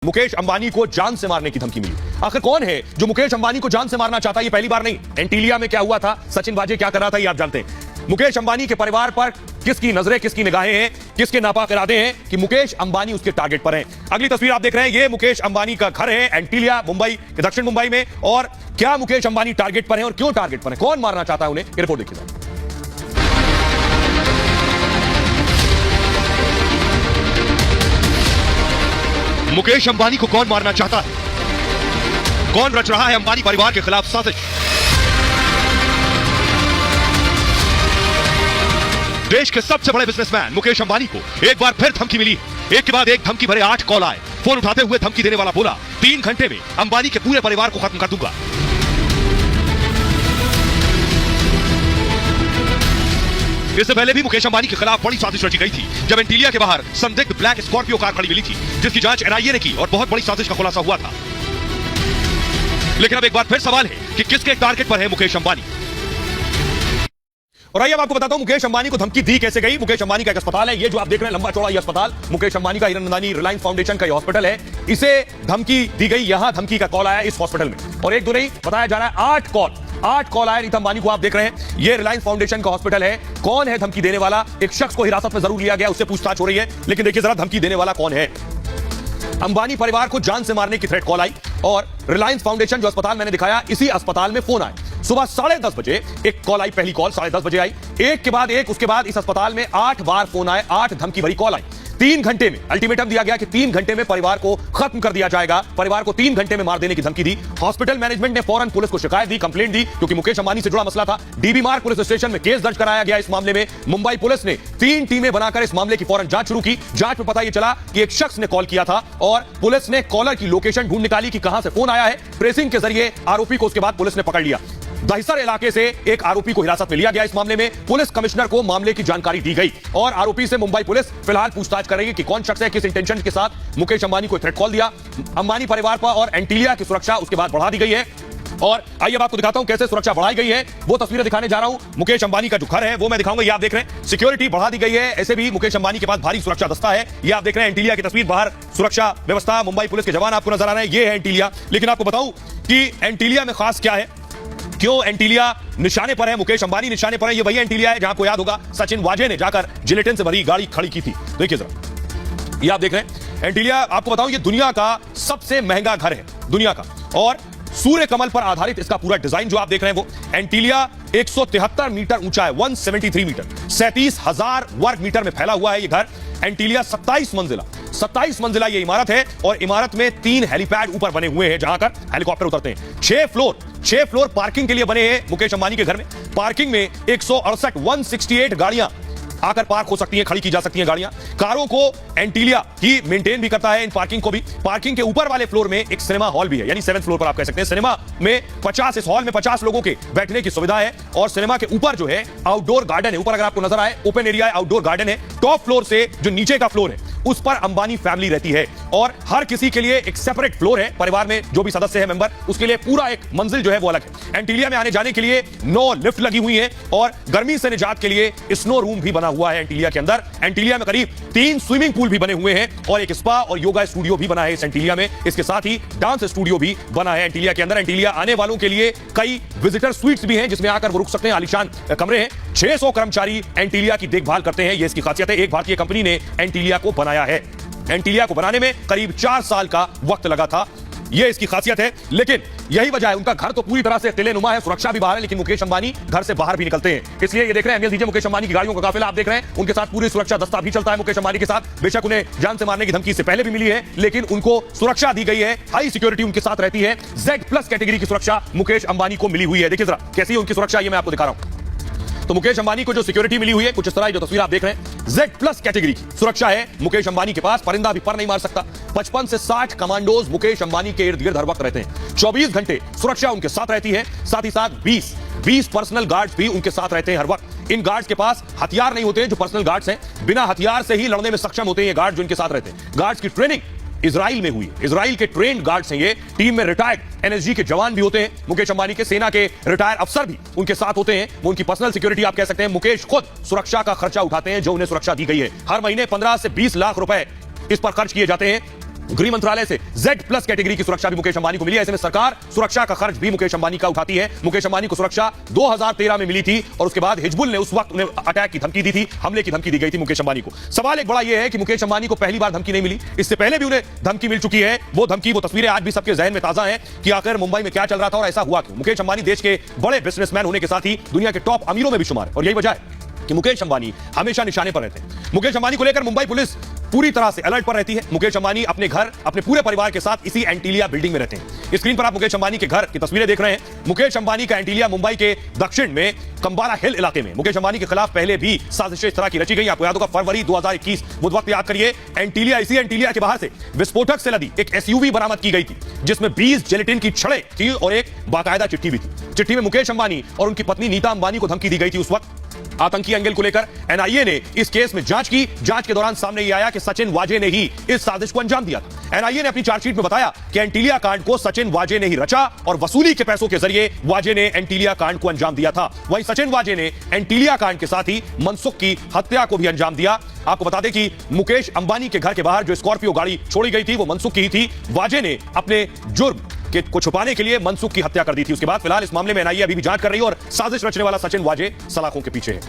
मुकेश अंबानी को जान से मारने की धमकी मिली। आखिर कौन है जो मुकेश अंबानी को जान से मारना चाहता है? ये पहली बार नहीं। एंटीलिया में क्या हुआ था, सचिन वाजे क्या कर रहा था, ये आप जानते हैं। मुकेश अंबानी के परिवार पर किसकी नजरें, किसकी निगाहें हैं, किसके नापाक इरादे हैं कि मुकेश अंबानी उसके टारगेट पर हैं। अगली तस्वीर आप देख रहे हैं, ये मुकेश अंबानी का घर है एंटीलिया मुंबई, दक्षिण मुंबई में। और क्या मुकेश अंबानी टारगेट पर है और क्यों टारगेट पर है, कौन मारना चाहता है उन्हें, ये रिपोर्ट देखिए। मुकेश अंबानी को कौन मारना चाहता है? कौन रच रहा है अंबानी परिवार के खिलाफ साजिश? देश के सबसे बड़े बिजनेसमैन मुकेश अंबानी को एक बार फिर धमकी मिली। एक के बाद एक धमकी भरे 8 कॉल आए। फोन उठाते हुए धमकी देने वाला बोला, 3 घंटे में अंबानी के पूरे परिवार को खत्म कर दूंगा। इससे पहले भी मुकेश अंबानी के खिलाफ बड़ी साजिश रची गई थी, जब एंटीलिया के बाहर संदिग्ध ब्लैक स्कॉर्पियो कार खड़ी मिली थी, जिसकी जांच एनआईए ने की और बहुत बड़ी साजिश का खुलासा हुआ था। लेकिन अब एक बार फिर सवाल है कि किसके टारगेट पर है मुकेश अंबानी। और आइए अब आपको बताता हूं मुकेश अंबानी को धमकी दी कैसे गई। मुकेश अंबानी का एक अस्पताल है, ये जो आप देख रहे हैं लंबा चौड़ा ये अस्पताल मुकेश अंबानी का, हिरनंदानी रिलायंस फाउंडेशन का ये हॉस्पिटल है। इसे धमकी दी गई, यहां धमकी का कॉल आया इस हॉस्पिटल में। और एक दो नहीं, बताया जा रहा है 8 कॉल आए नीता अंबानी को। आप देख रहे हैं ये रिलायंस फाउंडेशन का हॉस्पिटल है। कौन है धमकी देने वाला? एक शख्स को हिरासत में जरूर लिया गया, उससे पूछताछ हो रही है, लेकिन देखिए जरा धमकी देने वाला कौन है। अंबानी परिवार को जान से मारने की थ्रेट कॉल आई और रिलायंस फाउंडेशन जो अस्पताल मैंने दिखाया, इसी अस्पताल में फोन आए। सुबह 10:30 बजे एक कॉल आई, पहली कॉल 10:30 बजे आई। एक के बाद एक, उसके बाद इस अस्पताल में 8 बार फोन आए, 8 धमकी भरी कॉल आई। 3 घंटे में अल्टीमेटम दिया गया कि 3 घंटे में परिवार को खत्म कर दिया जाएगा, परिवार को 3 घंटे में मार देने की धमकी दी। हॉस्पिटल मैनेजमेंट ने फौरन पुलिस को शिकायत दी, कंप्लेंट दी, क्योंकि मुकेश अंबानी से जुड़ा मसला था। डीबी मार्ग पुलिस स्टेशन में केस दर्ज कराया गया। इस मामले में मुंबई पुलिस ने 3 टीमें बनाकर इस मामले की फौरन जांच शुरू की। जांच में पता यह चला कि एक शख्स ने कॉल किया था और पुलिस ने कॉलर की लोकेशन ढूंढ निकाली कि कहां से फोन आया है। ट्रेसिंग के जरिए आरोपी को उसके बाद पुलिस ने पकड़ लिया। दहिसर इलाके से एक आरोपी को हिरासत में लिया गया। इस मामले में पुलिस कमिश्नर को मामले की जानकारी दी गई और आरोपी से मुंबई पुलिस फिलहाल पूछताछ करेगी कि कौन शख्स है, किस इंटेंशन के साथ मुकेश अंबानी को थ्रेट कॉल दिया। अंबानी परिवार पर और एंटीलिया की सुरक्षा उसके बाद बढ़ा दी गई है। और आइए अब आपको दिखाता हूं कैसे सुरक्षा बढ़ाई गई है। वो तस्वीरें दिखाने जा रहा हूं। मुकेश अंबानी का जो घर है वो मैं दिखाऊंगा, ये आप देख रहे हैं। सिक्योरिटी बढ़ा दी गई है। ऐसे भी मुकेश अंबानी के पास भारी सुरक्षा दस्ता है। ये आप देख रहे हैं एंटीलिया की तस्वीर, बाहर सुरक्षा व्यवस्था, मुंबई पुलिस के जवान आपको नजर आ रहे हैं। ये है एंटीलिया। लेकिन आपको बताऊं कि एंटीलिया में खास क्या है, क्यों एंटीलिया निशाने पर है, मुकेश अंबानी निशाने पर है। ये वही एंटीलिया है जहां आपको याद होगा सचिन वाजे ने जाकर जिलेटिन से भरी गाड़ी खड़ी की थी। देखिए जरा, ये आप देख रहे हैं एंटीलिया। आपको बताऊं ये दुनिया का सबसे महंगा घर है, दुनिया का, और सूर्य कमल पर आधारित इसका पूरा डिजाइन जो आप देख रहे हैं वो। एंटीलिया 173 मीटर ऊंचा है, 173 मीटर, 37,000 वर्ग मीटर में फैला हुआ है ये घर। एंटीलिया 27 मंजिला ये इमारत है और इमारत में 3 हेलीपैड ऊपर बने हुए हैं जहां कर हेलीकॉप्टर उतरते हैं। 6 फ्लोर पार्किंग के लिए बने हैं मुकेश अंबानी के घर में। पार्किंग में 168 गाड़ियां आकर पार्क हो सकती हैं, खड़ी की जा सकती हैं गाड़ियां। कारों को एंटीलिया ही मेंटेन भी करता है, इन पार्किंग को भी। पार्किंग के ऊपर वाले फ्लोर में एक सिनेमा हॉल भी है, यानी 7th फ्लोर पर आप कह सकते हैं। सिनेमा में 50, इस हॉल में 50 लोगों के बैठने की सुविधा है। और सिनेमा के ऊपर जो है आउटडोर गार्डन है, ऊपर अगर आपको नजर आए ओपन एरिया है, आउटडोर गार्डन है। टॉप फ्लोर से जो नीचे का फ्लोर है उस पर अंबानी फैमिली रहती है और हर किसी के लिए एक सेपरेट फ्लोर है। परिवार में जो भी सदस्य है मेंबर, उसके लिए पूरा एक मंजिल जो है वो अलग है। एंटीलिया में आने जाने के लिए 9 लिफ्ट लगी हुई है और गर्मी से निजात के लिए स्नो रूम भी बना हुआ है एंटीलिया के अंदर। एंटीलिया में करीब 3 स्विमिंग पूल भी बने हुए हैं और एक स्पा और योगा स्टूडियो भी बना है इस एंटीलिया में। इसके साथ ही डांस स्टूडियो भी बना है एंटीलिया के अंदर। एंटीलिया आने वालों के लिए कई विजिटर स्वीट्स भी हैं जिसमें आकर वो रुक सकते हैं, आलीशान कमरे हैं। 600 कर्मचारी एंटीलिया की देखभाल करते हैं, ये इसकी खासियत है। एक भारतीय कंपनी ने एंटीलिया को बनाया है। एंटीलिया को बनाने में करीब 4 साल का वक्त लगा था, यह इसकी खासियत है। लेकिन यही वजह है, उनका घर तो पूरी तरह से किलेनुमा है, सुरक्षा भी बाहर है, लेकिन मुकेश अंबानी घर से बाहर भी निकलते हैं। इसलिए ये देख रहे हैं एमएल मुकेश अंबानी की गाड़ियों का काफिला आप देख रहे हैं। उनके साथ पूरी सुरक्षा दस्ता भी चलता है मुकेश अंबानी के साथ। बेशक उन्हें जान से मारने की धमकी से पहले भी मिली है, लेकिन उनको सुरक्षा दी गई है, हाई सिक्योरिटी उनके साथ रहती है। Z+ कैटेगरी की सुरक्षा मुकेश अंबानी को मिली हुई है। देखिए जरा कैसी है उनकी सुरक्षा, ये मैं आपको दिखा रहा हूं। तो मुकेश अंबानी को जो सिक्योरिटी मिली हुई है कुछ इस तरह, जो तस्वीर आप देख रहे हैं, Z+ कैटेगरी की सुरक्षा है मुकेश अंबानी के पास। परिंदा भी पर नहीं मार सकता। 55 से 60 कमांडोज मुकेश अंबानी के इर्द गिर्द हर वक्त रहते हैं। 24 घंटे सुरक्षा उनके साथ रहती है। साथ ही साथ 20 पर्सनल गार्ड्स भी उनके साथ रहते हैं हर वक्त। इन गार्ड्स के पास हथियार नहीं होते हैं, जो पर्सनल गार्ड्स हैं बिना हथियार से ही लड़ने में सक्षम होते हैं ये गार्ड जो इनके साथ रहते हैं। गार्ड्स की ट्रेनिंग इजराइल में हुई, इजराइल के ट्रेंड गार्ड्स हैं ये। टीम में रिटायर्ड एनएसजी के जवान भी होते हैं मुकेश अंबानी के, सेना के रिटायर्ड अफसर भी उनके साथ होते हैं। वो उनकी पर्सनल सिक्योरिटी आप कह सकते हैं। मुकेश खुद सुरक्षा का खर्चा उठाते हैं जो उन्हें सुरक्षा दी गई है। हर महीने 15 से 20 लाख रुपए इस पर खर्च किए जाते हैं। गृह मंत्रालय से Z+ कैटेगरी की सुरक्षा भी मुकेश अंबानी को मिली है। ऐसे में सरकार सुरक्षा का खर्च भी मुकेश अंबानी का उठाती है। मुकेश अंबानी को सुरक्षा 2013 में मिली थी और उसके बाद हिजबुल ने उस वक्त उन्हें अटैक की धमकी दी थी, हमले की धमकी दी गई थी मुकेश अंबानी को। सवाल एक बड़ा यह है कि मुकेश अंबानी को पहली बार धमकी नहीं मिली, इससे पहले भी उन्हें धमकी मिल चुकी है। वो धमकी, वो तस्वीरें आज भी सबके जहन में ताजा हैं कि आखिर मुंबई में क्या चल रहा था और ऐसा हुआ क्यों। मुकेश अंबानी देश के बड़े बिजनेसमैन होने के साथ ही दुनिया के टॉप अमीरों में भी शुमार है और यही वजह है कि मुकेश अंबानी हमेशा निशाने पर रहते हैं। मुकेश अंबानी को लेकर मुंबई पुलिस पूरी तरह से अलर्ट पर रहती है। मुकेश अंबानी अपने घर, अपने पूरे परिवार के साथ इसी एंटीलिया बिल्डिंग में रहते हैं। स्क्रीन पर आप मुकेश अंबानी के घर की तस्वीरें देख रहे हैं। मुकेश अंबानी का एंटीलिया मुंबई के दक्षिण में कंबाला हिल इलाके में। मुकेश अंबानी के खिलाफ पहले भी साजिशें इस तरह की रची गई। आपको याद होगा फरवरी 2021, वो वक्त याद करिए, एंटीलिया, इसी एंटीलिया के बाहर से विस्फोटक से लदी एक SUV बरामद की गई थी जिसमें 20 जेलेटिन की छड़ें थी और एक बाकायदा चिट्ठी भी थी। चिट्ठी में मुकेश अंबानी और उनकी पत्नी नीता अंबानी को धमकी दी गई थी। उस वक्त आतंकी एंगल को लेकर NIA ने इस केस में जांच की। जांच के दौरान सामने यह आया कि सचिन वाजे ने ही इस साजिश को अंजाम दिया था। NIA ने अपनी चार्जशीट में बताया कि एंटीलिया कांड को सचिन वाजे ने ही रचा और वसूली के पैसों के जरिए वाजे ने एंटीलिया कांड को अंजाम दिया था। वहीं सचिन वाजे ने एंटीलिया कांड के साथ ही मनसुख की हत्या को भी अंजाम दिया। आपको बता दें कि मुकेश अंबानी के घर के बाहर जो स्कॉर्पियो गाड़ी छोड़ी गई थी वो मनसुख की ही थी। वाजे ने अपने जुर्म को छुपाने के लिए मनसुख की हत्या कर दी थी। उसके बाद फिलहाल इस मामले में NIA अभी भी जांच कर रही है और साजिश रचने वाला सचिन वाजे सलाखों के पीछे है।